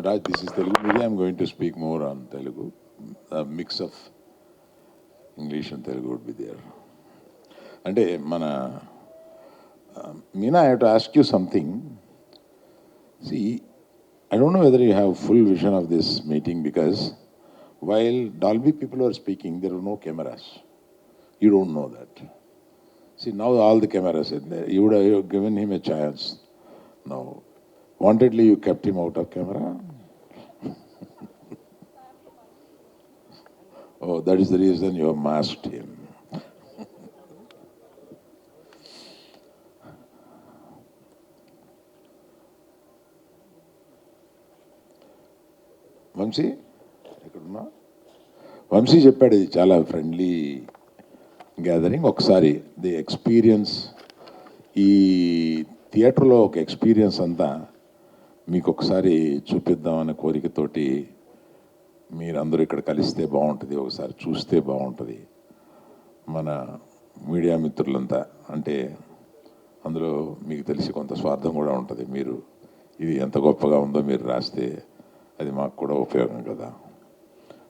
Raj, this is Telugu media. I'm going to speak more on Telugu. A mix of English and Telugu would be there. అంటే మన Meena, I have to ask you something. See, I don't know whether you have full vision of this meeting because while Dolby people were speaking, there were no cameras. You don't know that. See, now all the cameras are there. You would have given him a chance. No. Wantedly you kept him out of camera? Oh, that is the reason you have masked him. Vamsi ఎక్కడున్నా? వంశీ చెప్పాడు ఇది చాలా friendly gathering. ఒకసారి the experience, ఈ థియేటర్లో ఒక experience అంతా మీకు ఒకసారి చూపిద్దామనే కోరికతోటి మీరందరూ ఇక్కడ కలిస్తే బాగుంటుంది, ఒకసారి చూస్తే బాగుంటుంది. మన మీడియా మిత్రులంతా అంటే అందులో మీకు తెలిసి కొంత స్వార్థం కూడా ఉంటుంది. మీరు ఇది ఎంత గొప్పగా ఉందో మీరు రాస్తే అది మాకు కూడా ఉపయోగం కదా.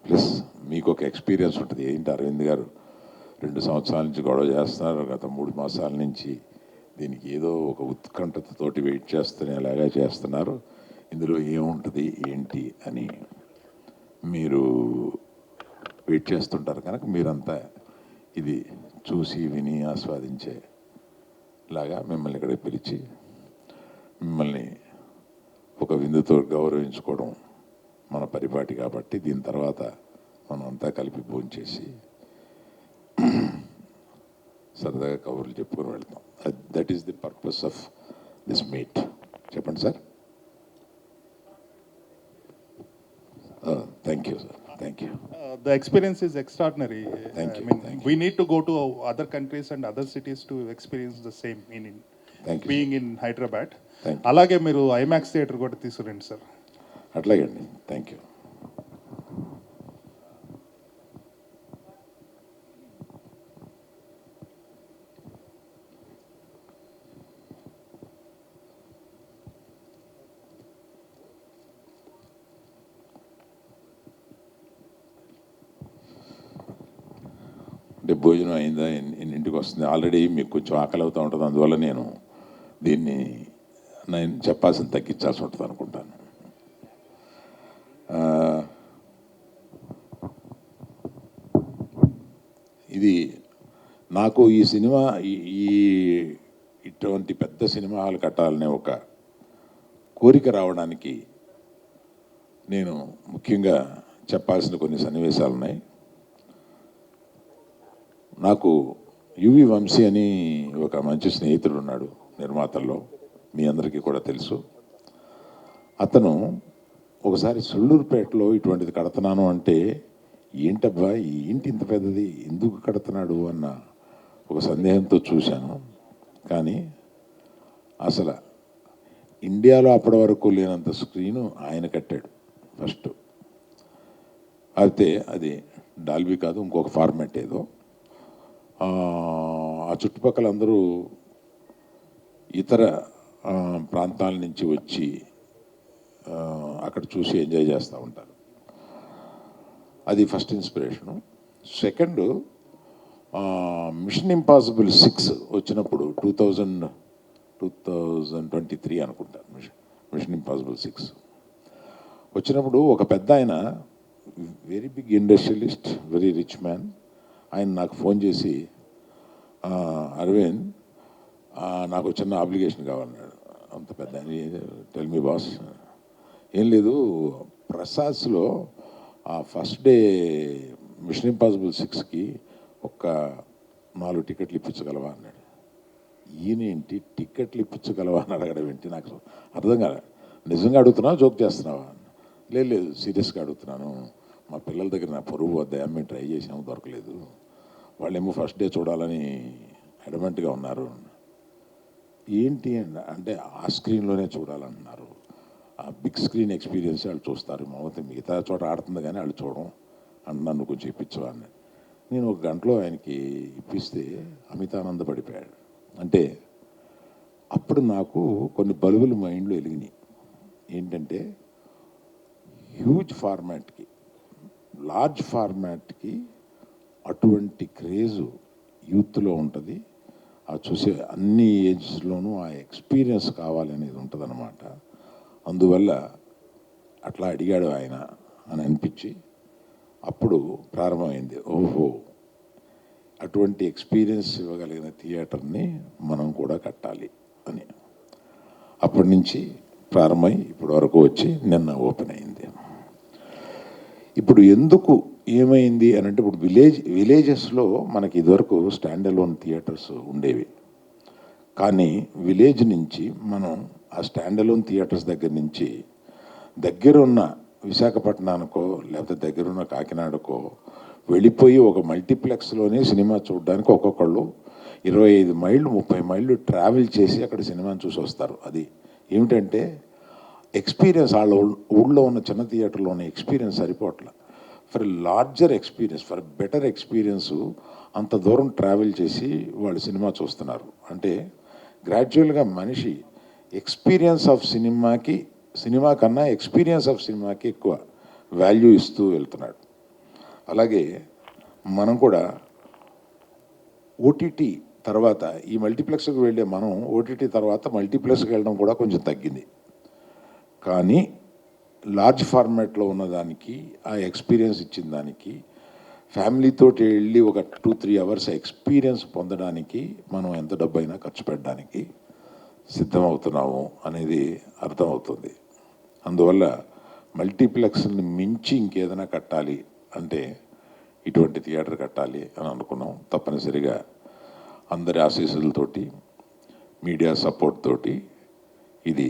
ప్లస్ మీకు ఒక ఎక్స్పీరియన్స్ ఉంటుంది. ఏంటి అరవింద్ గారు 2 సంవత్సరాల నుంచి గొడవ చేస్తున్నారు, గత 3 మాసాల నుంచి దీనికి ఏదో ఒక ఉత్కంఠతతోటి వెయిట్ చేస్తునేలాగా చేస్తున్నారు, ఇందులో ఏముంటుంది ఏంటి అని మీరు వెయిట్ చేస్తుంటారు. కనుక మీరంతా ఇది చూసి విని ఆస్వాదించేలాగా మిమ్మల్ని ఇక్కడ పిలిచి మిమ్మల్ని ఒక విందుతో గౌరవించుకోవడం మన పరిపాటి. కాబట్టి దీని తర్వాత మనం అంతా కలిపి భోంచేసి సరదాగా కబుర్లు చెప్పుకొని వెళ్తాం. That is the purpose of this meet. చెప్పండి sir. Thank you sir. Thank you. The experience is extraordinary. Thank you. I mean, Thank you. we need to go to other countries and other cities to experience the same meaning. Thank you. Being in Hyderabad. Thank you. అలాగే మీరు IMAX theatre కూడా తీసుకురండి sir. అట్లాగండి. Thank you. అంటే భోజనం అయిందా, ఇంటికి వస్తుంది. Already మీకు కొంచెం ఆకలి అవుతూ ఉంటుంది, అందువల్ల నేను చెప్పాల్సింది తగ్గించాల్సి ఉంటుంది అనుకుంటాను. ఇది నాకు ఈ సినిమా ఇటువంటి పెద్ద సినిమా హాల్ కట్టాలనే ఒక కోరిక రావడానికి నేను ముఖ్యంగా చెప్పాల్సిన కొన్ని సన్నివేశాలు ఉన్నాయి. నాకు యువి వంశీ అని ఒక మంచి స్నేహితుడు ఉన్నాడు నిర్మాతల్లో, మీ అందరికీ కూడా తెలుసు. అతను ఒకసారి సొళ్ళూరుపేటలో ఇటువంటిది కడుతున్నాను అంటే, ఏంటబ్బా ఈ ఇంటి ఇంత పెద్దది ఎందుకు కడుతున్నాడు అన్న ఒక సందేహంతో చూశాను. కానీ అసలు ఇండియాలో అప్పటి వరకు లేనంత స్క్రీను ఆయన కట్టాడు ఫస్ట్. అయితే అది డాల్బీ కాదు, ఇంకొక ఫార్మాట్ ఏదో. ఆ చుట్టుపక్కల అందరూ ఇతర ప్రాంతాల నుంచి వచ్చి అక్కడ చూసి ఎంజాయ్ చేస్తూ ఉంటారు. అది first inspiration. Second, mission impossible 6 వచ్చినప్పుడు 2023 అనుకుంటాను. మిషన్ ఇంపాసిబుల్ 6 వచ్చినప్పుడు ఒక పెద్ద ఆయన, very big industrialist, very rich man, ఆయన నాకు ఫోన్ చేసి, అరవింద్ నాకు చిన్న అప్లికేషన్ కావాలన్నాడు. అంత పెద్ద టెల్ మీ బాస్. ఏం లేదు, ప్రసాద్స్లో ఫస్ట్ డే మిషన్ ఇంపాసిబుల్ 6కి ఒక 4 టికెట్లు ఇప్పించగలవా అన్నాడు. ఈయనేంటి టికెట్లు ఇప్పించగలవా అని అడగడం ఏంటి, నాకు అర్థం కాలే. నిజంగా అడుగుతున్నావా, జోక్ చేస్తున్నావా? లేదు సీరియస్గా అడుగుతున్నాను. మా పిల్లల దగ్గర నా పొరుగు వద్ద మేము ట్రై చేసాము, దొరకలేదు. వాళ్ళేమో ఫస్ట్ డే చూడాలని అడమెంట్గా ఉన్నారు. ఏంటి అంటే ఆ స్క్రీన్లోనే చూడాలంటున్నారు. ఆ బిగ్ స్క్రీన్ ఎక్స్పీరియన్స్ వాళ్ళు చూస్తారు, మామూలు మిగతా చోట ఆడుతుంది కానీ వాళ్ళు చూడడం అంటే నన్ను కొంచెం ఇప్పించవా అని నేను 1 గంటలో ఆయనకి ఇప్పిస్తే అమితానందపడిపోయాడు. అంటే అప్పుడు నాకు కొన్ని బలుగులు మైండ్లో వెలిగినాయి. ఏంటంటే హ్యూజ్ ఫార్మాట్కి, లార్జ్ ఫార్మాట్కి అటువంటి క్రేజు యూత్లో ఉంటుంది. ఆ చూసే అన్ని ఏజ్లోనూ ఆ ఎక్స్పీరియన్స్ కావాలనేది ఉంటుందన్నమాట. అందువల్ల అట్లా అడిగాడు ఆయన అని అనిపించి అప్పుడు ప్రారంభమైంది. ఓహో, అటువంటి ఎక్స్పీరియన్స్ ఇవ్వగలిగిన థియేటర్ని మనం కూడా కట్టాలి అని. అప్పటి నుంచి ప్రారంభమై ఇప్పటి వరకు వచ్చి నిన్న ఓపెన్ అయింది. ఇప్పుడు ఎందుకు ఏమైంది అని అంటే, ఇప్పుడు విలేజెస్లో మనకి ఇదివరకు స్టాండ్ అలోన్ థియేటర్స్ ఉండేవి. కానీ విలేజ్ నుంచి మనం ఆ స్టాండ్ అలోన్ థియేటర్స్ దగ్గర నుంచి దగ్గరున్న విశాఖపట్నానికో లేకపోతే దగ్గరున్న కాకినాడకో వెళ్ళిపోయి ఒక మల్టీప్లెక్స్లోనే సినిమా చూడడానికి ఒక్కొక్కళ్ళు 25 మైళ్ళు 30 మైళ్ళు ట్రావెల్ చేసి అక్కడ సినిమాని చూసి వస్తారు. అది ఏమిటంటే ఎక్స్పీరియన్స్, వాళ్ళ ఊళ్ళో ఉన్న చిన్న థియేటర్లో ఉన్న ఎక్స్పీరియన్స్ సరిపోవట్ల. For larger experience, for better experience అంత దూరం ట్రావెల్ చేసి వాళ్ళు సినిమా చూస్తున్నారు. అంటే గ్రాడ్యువల్గా మనిషి ఎక్స్పీరియన్స్ ఆఫ్ సినిమా కన్నా ఎక్స్పీరియన్స్ ఆఫ్ సినిమాకి ఎక్కువ వాల్యూ ఇస్తూ వెళ్తున్నాడు. అలాగే మనం కూడా ఓటీటీ తర్వాత ఈ మల్టీప్లెక్స్కి వెళ్ళే మనం ఓటీటీ తర్వాత మల్టీప్లెక్స్కి వెళ్ళడం కూడా కొంచెం తగ్గింది. కానీ లార్జ్ ఫార్మాట్లో ఉన్నదానికి, ఆ ఎక్స్పీరియన్స్ ఇచ్చిన దానికి, ఫ్యామిలీతో వెళ్ళి ఒక 2-3 అవర్స్ ఎక్స్పీరియన్స్ పొందడానికి మనం ఎంత డబ్బైనా ఖర్చు పెట్టడానికి సిద్ధమవుతున్నాము అనేది అర్థమవుతుంది. అందువల్ల మల్టీప్లెక్స్ని మించి ఇంకేదైనా కట్టాలి అంటే ఇటువంటి థియేటర్ కట్టాలి అని అనుకున్నాం. తప్పనిసరిగా అందరి ఆశీస్సులతోటి, మీడియా సపోర్ట్ తోటి ఇది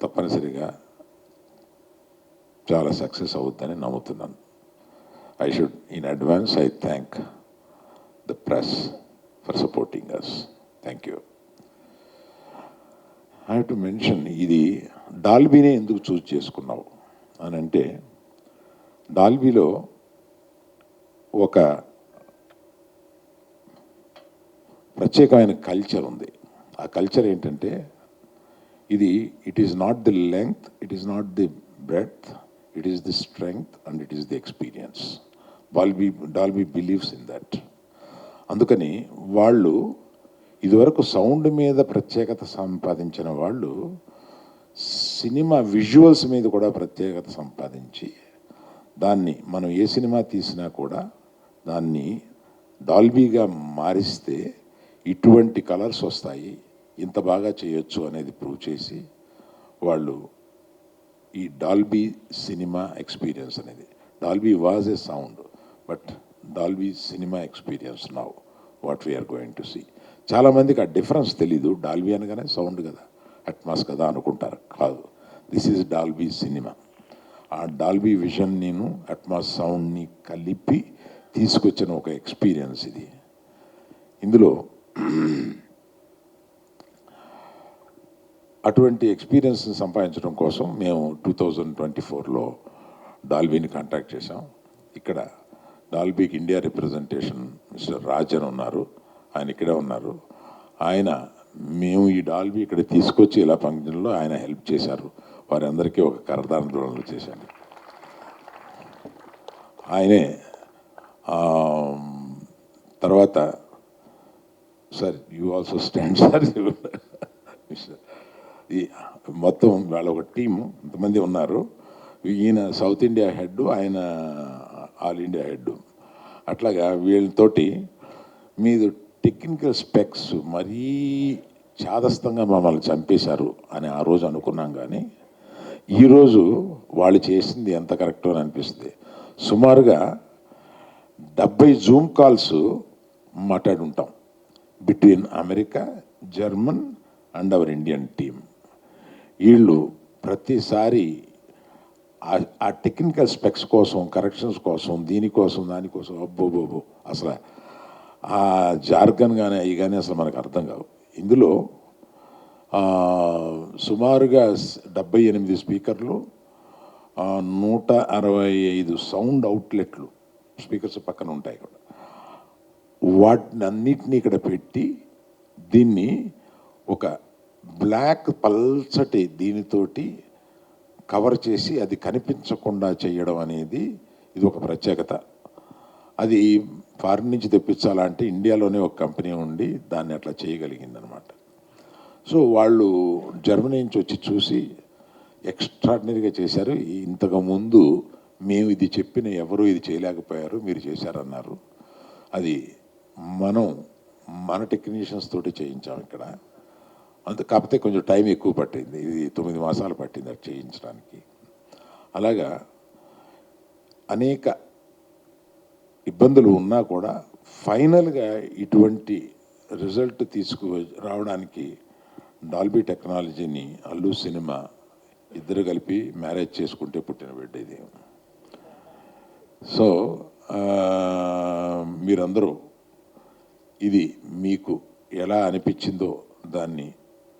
తప్పనిసరిగా చాలా సక్సెస్ అవుతుందని నమ్ముతున్నాను. in advance I thank the press for supporting us. Thank you. I have to mention, ఇది డాల్బీనే ఎందుకు చూస్ చేసుకున్నావు అని అంటే, డాల్బీలో ఒక ప్రత్యేకమైన కల్చర్ ఉంది. ఆ కల్చర్ ఏంటంటే, it is not the length, it is not the breadth, it is the strength and it is the experience. Dolby believes in that. అందుకని వాళ్ళు ఇదివరకు సౌండ్ మీద ప్రత్యేకత సంపాదించిన వాళ్ళు సినిమా విజువల్స్ మీద కూడా ప్రత్యేకత సంపాదించి, దాన్ని మనం ఏ సినిమా తీసినా కూడా దాన్ని డాల్బీగా మారిస్తే ఇటువంటి కలర్స్ వస్తాయి, ఇంత బాగా చేయొచ్చు అనేది ప్రూవ్ చేసి వాళ్ళు ఈ డాల్బీ సినిమా ఎక్స్పీరియన్స్ అనేది, Dolby was a sound but Dolby cinema experience now what we are going to see. చాలామందికి ఆ డిఫరెన్స్ తెలీదు. డాల్బీ అనగానే సౌండ్ కదా, అట్మాస్ కదా అనుకుంటారు. కాదు, దిస్ ఈజ్ డాల్బీ సినిమా. ఆ డాల్బీ విజన్ నేను అట్మాస్ సౌండ్ని కలిపి తీసుకొచ్చిన ఒక ఎక్స్పీరియన్స్ ఇది. ఇందులో అటువంటి ఎక్స్పీరియన్స్ని సంపాదించడం కోసం మేము 2024లో డాల్బీని కాంటాక్ట్ చేశాం. ఇక్కడ డాల్బీకి ఇండియా రిప్రజెంటేషన్ మిస్టర్ రాజన్ ఉన్నారు, ఆయన ఇక్కడే ఉన్నారు. మేము ఈ డాల్బీ ఇక్కడ తీసుకొచ్చి ఇలా ఫంక్షన్లో ఆయన హెల్ప్ చేశారు. వారందరికీ ఒక కరదానందనలు చేశాను. ఆయనే తర్వాత sir you also stand sir. ఈ మొత్తం వాళ్ళ ఒక టీము ఇంతమంది ఉన్నారు. ఈయన సౌత్ ఇండియా హెడ్, ఆయన ఆల్ ఇండియా హెడ్. అట్లాగా వీళ్ళతోటి మీరు టెక్నికల్ స్పెక్స్ మరీ చాదస్తంగా మమ్మల్ని చంపేశారు అని ఆ రోజు అనుకున్నాం. కానీ ఈరోజు వాళ్ళు చేసింది ఎంత కరెక్టో అని అనిపిస్తుంది. సుమారుగా 70 జూమ్ కాల్స్ మాట్లాడి ఉంటాం between America, German and our Indian team. వీళ్ళు ప్రతిసారి ఆ టెక్నికల్ స్పెక్స్ కోసం, కరెక్షన్స్ కోసం, దీనికోసం దానికోసం అబ్బోబోబో అసలు ఆ జార్గన్ కానీ అవి కానీ అసలు మనకు అర్థం కావు. ఇందులో సుమారుగా 78 స్పీకర్లు, 165 సౌండ్ అవుట్లెట్లు, స్పీకర్స్ పక్కన ఉంటాయి కూడా, వాటిని అన్నిటినీ ఇక్కడ పెట్టి దీన్ని ఒక బ్లాక్ పల్చటి దీనితోటి కవర్ చేసి అది కనిపించకుండా చేయడం అనేది ఇది ఒక ప్రత్యేకత. అది ఫారిన్ నుంచి తెప్పించాలంటే ఇండియాలోనే ఒక కంపెనీ ఉండి దాన్ని అట్లా చేయగలిగిందనమాట. సో వాళ్ళు జర్మనీ నుంచి వచ్చి చూసి ఎక్స్ట్రాడినరీగా చేశారు. ఇంతకుముందు మేము ఇది చెప్పిన ఎవరు ఇది చేయలేకపోయారు, మీరు చేశారన్నారు. అది మన టెక్నీషియన్స్ తోటి చేయించాం ఇక్కడ. కాకపోతే కొంచెం టైం ఎక్కువ పట్టింది, ఇది 9 మాసాలు పట్టింది అది చేయించడానికి. అలాగా అనేక ఇబ్బందులు ఉన్నా కూడా ఫైనల్గా ఇటువంటి రిజల్ట్ రావడానికి డాల్బీ టెక్నాలజీని అల్లు సినిమా ఇద్దరు కలిపి మ్యారేజ్ చేసుకుంటే పుట్టిన బిడ్డ ఇది. సో మీరందరూ ఇది మీకు ఎలా అనిపించిందో దాన్ని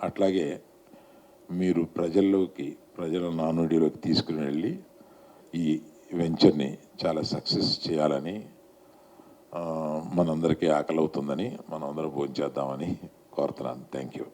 అట్లాగే మీరు ప్రజల నానుడిలోకి తీసుకుని వెళ్ళి ఈ వెంచర్ని చాలా సక్సెస్ చేయాలని, మనందరికీ ఆకలి అవుతుందని మనందరం భోంచేద్దామని కోరుతున్నాను. Thank you.